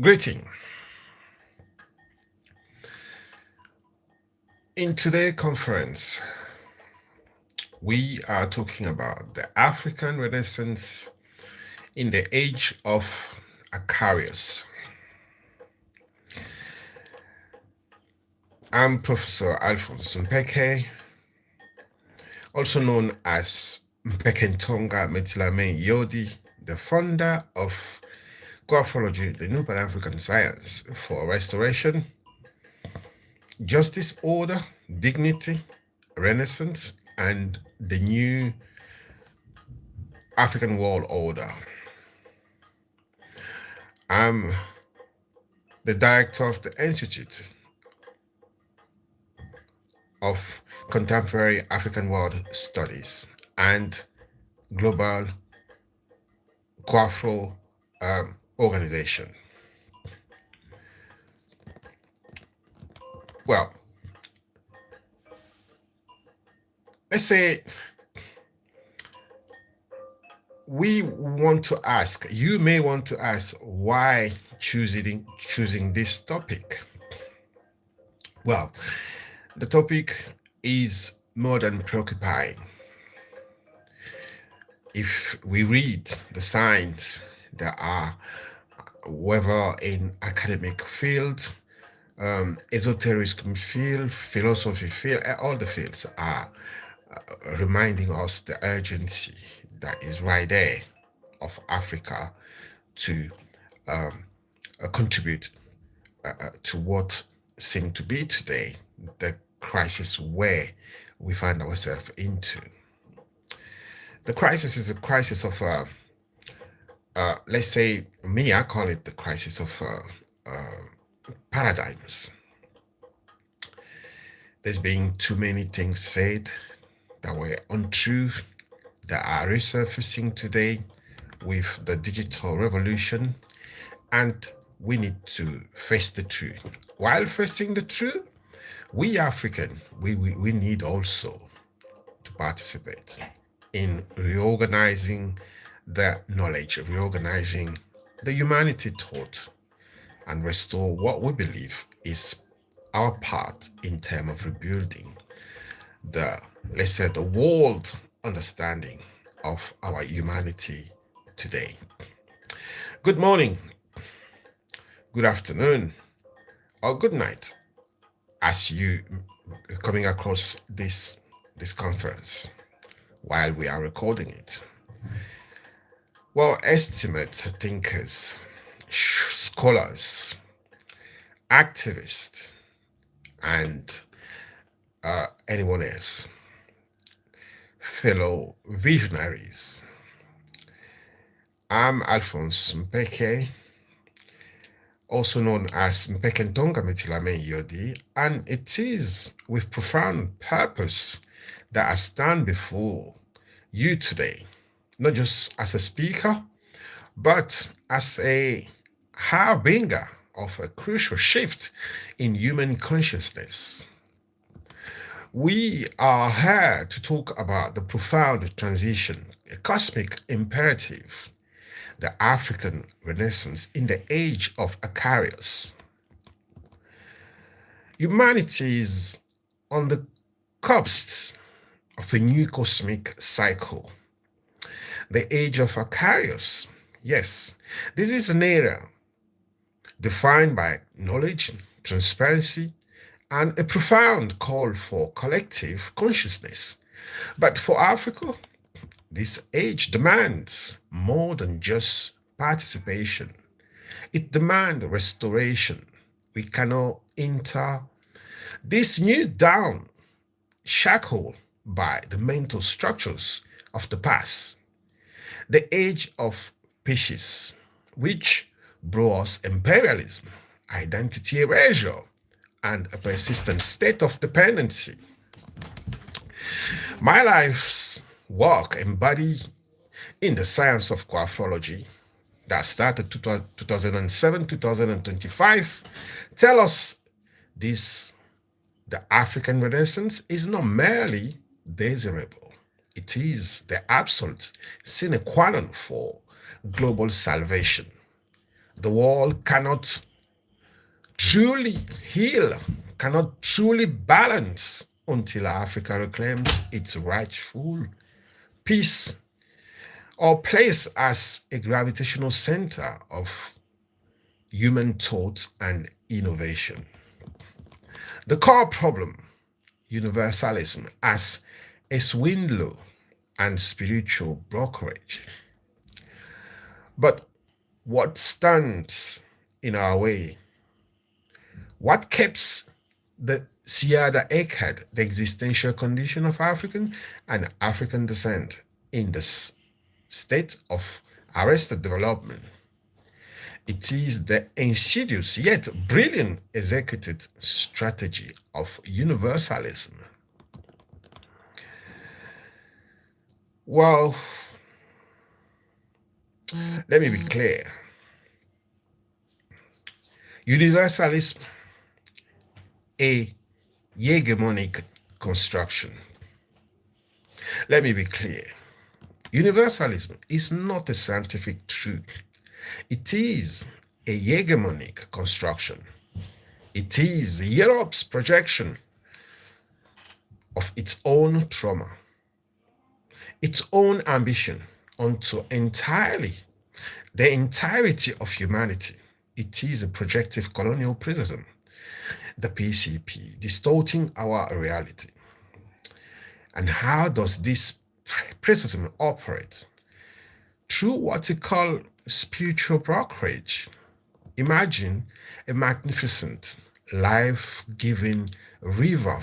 Greeting. In today's conference, we are talking about the African Renaissance in the age of Aquarius. I'm Professor Alphonse Mpeke, also known as Mpekentonga Metilame Yodi, the founder of Coafrwology, the new Pan-African science for restoration, justice, order, dignity, renaissance, and the new African world order. I'm the director of the Institute of Contemporary African World Studies and Global Coafrwo organization. Well, let's say you may want to ask why choosing this topic. Well, the topic is more than preoccupying. If we read the signs that are, whether in academic field, esoteric field, philosophy field, all the fields are reminding us the urgency that is right there of Africa to contribute to what seems to be today the crisis where we find ourselves into. The crisis is a crisis of, let's say, I call it the crisis of paradigms. There's been too many things said that were untrue that are resurfacing today with the digital revolution, and we need to face the truth. While facing the truth, we African, we need also to participate in reorganizing the knowledge, reorganizing the humanity thought, and restore what we believe is our part in terms of rebuilding the, let's say, the world understanding of our humanity today. Good morning, good afternoon, or good night as you coming across this conference while we are recording it. Well, estimate thinkers, scholars, activists, and anyone else, fellow visionaries. I'm Alphonse Mpeke, also known as Mpekentonga Metilame Yodi, and it is with profound purpose that I stand before you today, not just as a speaker, but as a harbinger of a crucial shift in human consciousness. We are here to talk about the profound transition, a cosmic imperative, the African Renaissance in the age of Aquarius. Humanity is on the cusp of a new cosmic cycle, the age of Aquarius. Yes, this is an era defined by knowledge, transparency, and a profound call for collective consciousness. But for Africa, this age demands more than just participation. It demands restoration. We cannot enter this new down shackled by the mental structures of the past. The age of species, which brought us imperialism, identity erasure, and a persistent state of dependency. My life's work embodied in the science of coafrwology that started 2007, 2025, tell us this: the African Renaissance is not merely desirable, it is the absolute sine qua non for global salvation. The world cannot truly heal, cannot truly balance until Africa reclaims its rightful peace or place as a gravitational center of human thought and innovation. The core problem, universalism as a swindler and spiritual brokerage. But what stands in our way? What keeps the Siada Egghead, the existential condition of African and African descent, in this state of arrested development? It is the insidious yet brilliant executed strategy of universalism. Well, let me be clear. Universalism, a hegemonic construction. Let me be clear. Universalism is not a scientific truth. It is a hegemonic construction. It is Europe's projection of its own trauma, its own ambition onto the entirety of humanity. It is a projective colonial prism, the PCP, distorting our reality. And how does this prism operate? Through what we call spiritual brokerage. Imagine a magnificent, life-giving river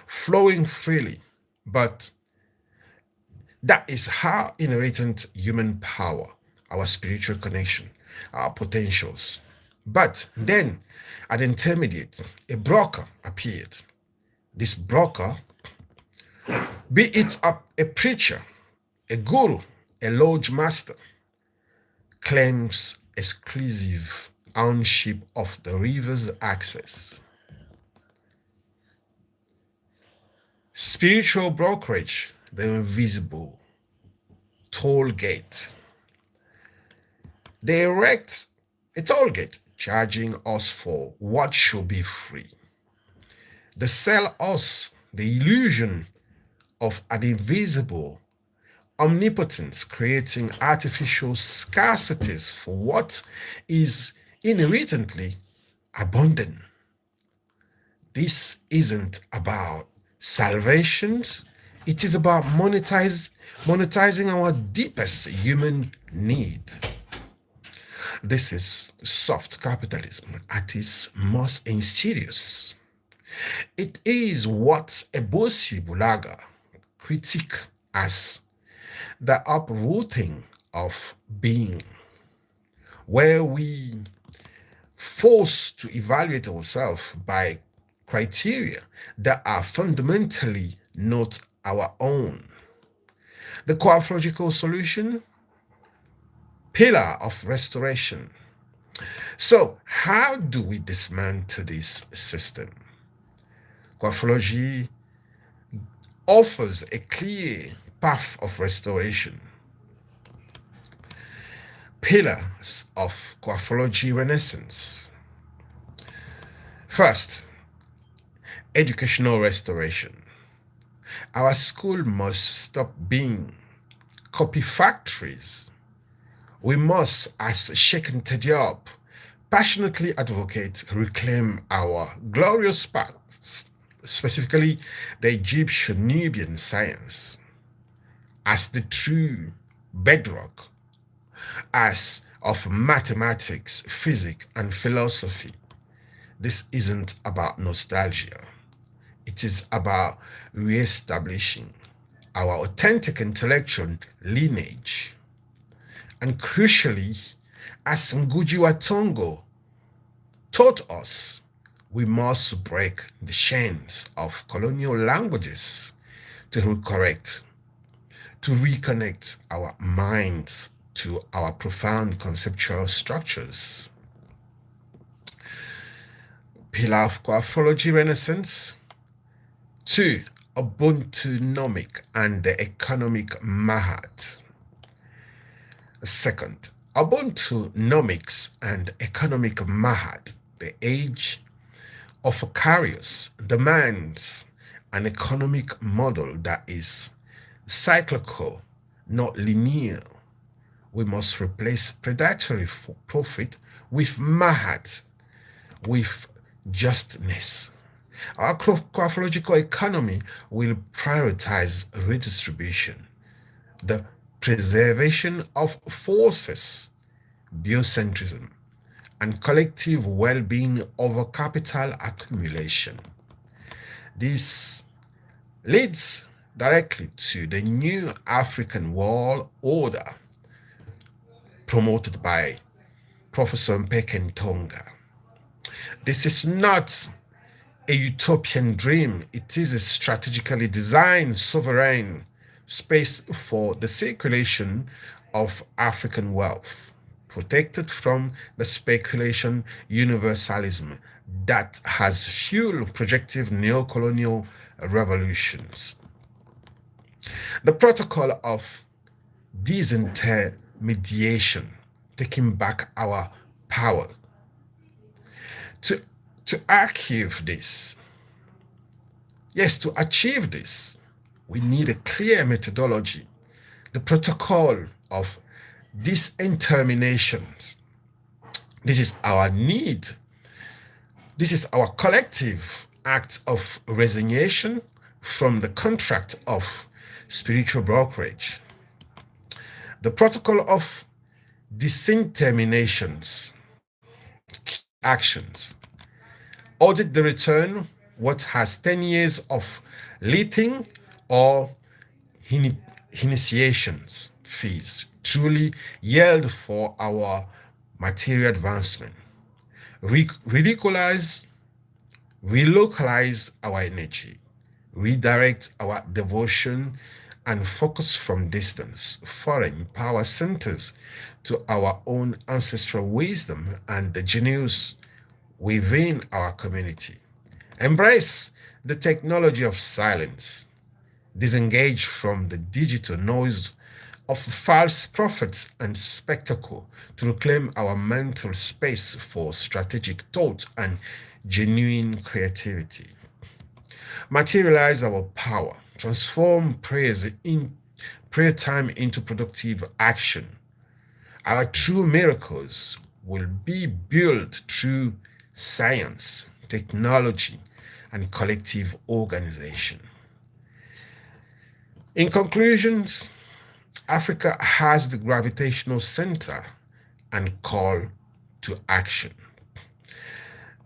flowing freely, but that is how inherent human power, our spiritual connection, our potentials. But then, at intermediate, a broker appeared. This broker, be it a preacher, a guru, a lodge master, claims exclusive ownership of the river's access. Spiritual brokerage, the invisible toll gate. They erect a toll gate, charging us for what should be free. They sell us the illusion of an invisible omnipotence, creating artificial scarcities for what is inherently abundant. This isn't about salvation. It is about monetizing our deepest human need. This is soft capitalism at its most insidious. It is what Ebosi Bulaga critique as the uprooting of being, where we forced to evaluate ourselves by criteria that are fundamentally not our own. The coafrological solution, pillar of restoration. So, how do we dismantle this system? Coafrwology offers a clear path of restoration. Pillars of Coafrwology Renaissance. First, educational restoration. Our school must stop being copy factories. We must, as Sheikh Diop, passionately advocate, reclaim our glorious path, specifically the Egyptian-Nubian science, as the true bedrock as of mathematics, physics, and philosophy. This isn't about nostalgia. It is about re-establishing our authentic intellectual lineage. And crucially, as Ngugi wa Thiong'o taught us, we must break the chains of colonial languages to reconnect our minds to our profound conceptual structures. Pillar of Coafrwology Renaissance. 2. Ubuntunomic and the economic Mahat. Second, Ubuntunomics and economic Mahad, the age of Aquarius, demands an economic model that is cyclical, not linear. We must replace predatory profit with Mahad, with justness. Our coafrwological economy will prioritize redistribution, the preservation of forces, biocentrism, and collective well-being over capital accumulation. This leads directly to the new African world order promoted by Professor Mpeke Ntonga. This is not a utopian dream. It is a strategically designed sovereign space for the circulation of African wealth, protected from the speculation universalism that has fueled projective neocolonial revolutions. The protocol of disintermediation, taking back our power. To achieve this, to achieve this, we need a clear methodology, the protocol of disintermination. This is our need. This is our collective act of resignation from the contract of spiritual brokerage. The protocol of disinterminations, actions. Audit the return, what has 10 years of leasing or initiations fees truly yield for our material advancement. Relocalize our energy, redirect our devotion and focus from distance, foreign power centers to our own ancestral wisdom and the genius within our community. Embrace the technology of silence. Disengage from the digital noise of false prophets and spectacle to reclaim our mental space for strategic thought and genuine creativity. Materialize our power. Transform prayer time into productive action. Our true miracles will be built through science, technology, and collective organization. In conclusions, Africa has the gravitational center and call to action.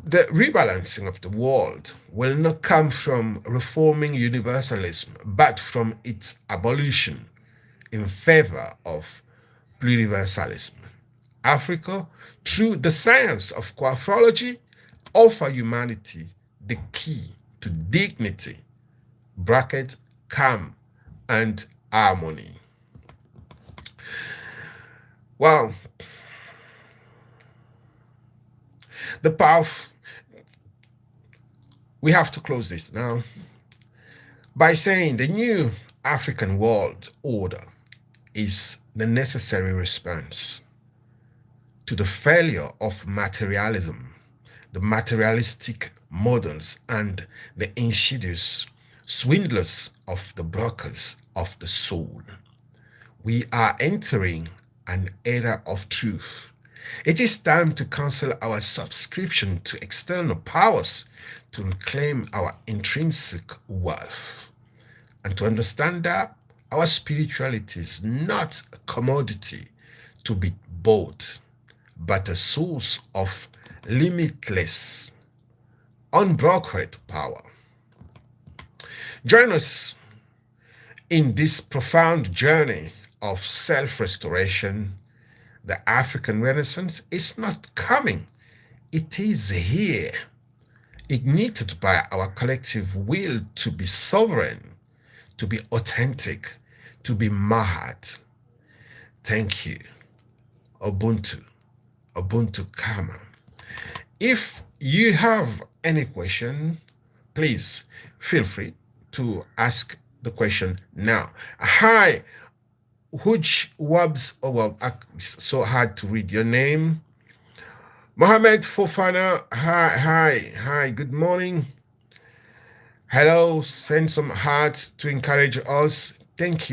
The rebalancing of the world will not come from reforming universalism, but from its abolition in favor of pluriversalism. Africa, through the science of Coafrwology, offer humanity the key to dignity, calm, and harmony. Wow. The path, we have to close this now by saying the new African world order is the necessary response to the failure of materialism, the materialistic models, and the insidious swindlers of the brokers of the soul. We are entering an era of truth. It is time to cancel our subscription to external powers to reclaim our intrinsic worth and to understand that our spirituality is not a commodity to be bought, but a source of limitless, unbrokered power. Join us in this profound journey of self-restoration. The African Renaissance is not coming. It is here, ignited by our collective will to be sovereign, to be authentic, to be Mahad. Thank you. Ubuntu. Ubuntu Kama. If you have any question, please feel free to ask the question now. Hi, Huj Wabs, oh well, it's so hard to read your name. Mohammed Fofana, hi, good morning. Hello, send some hearts to encourage us. Thank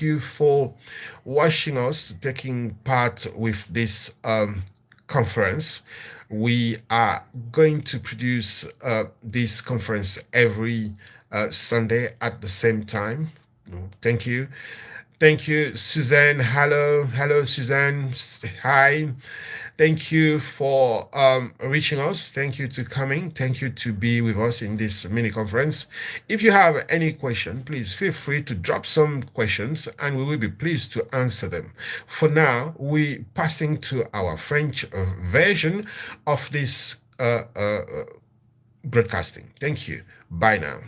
you for watching us, taking part with this conference. We are going to produce this conference every Sunday at the same time. Thank you. Thank you, Suzanne. Hello, Suzanne. Hi. Thank you for reaching us. Thank you to coming. Thank you to be with us in this mini conference. If you have any question, please feel free to drop some questions and we will be pleased to answer them. For now, we passing to our French version of this broadcasting. Thank you. Bye now.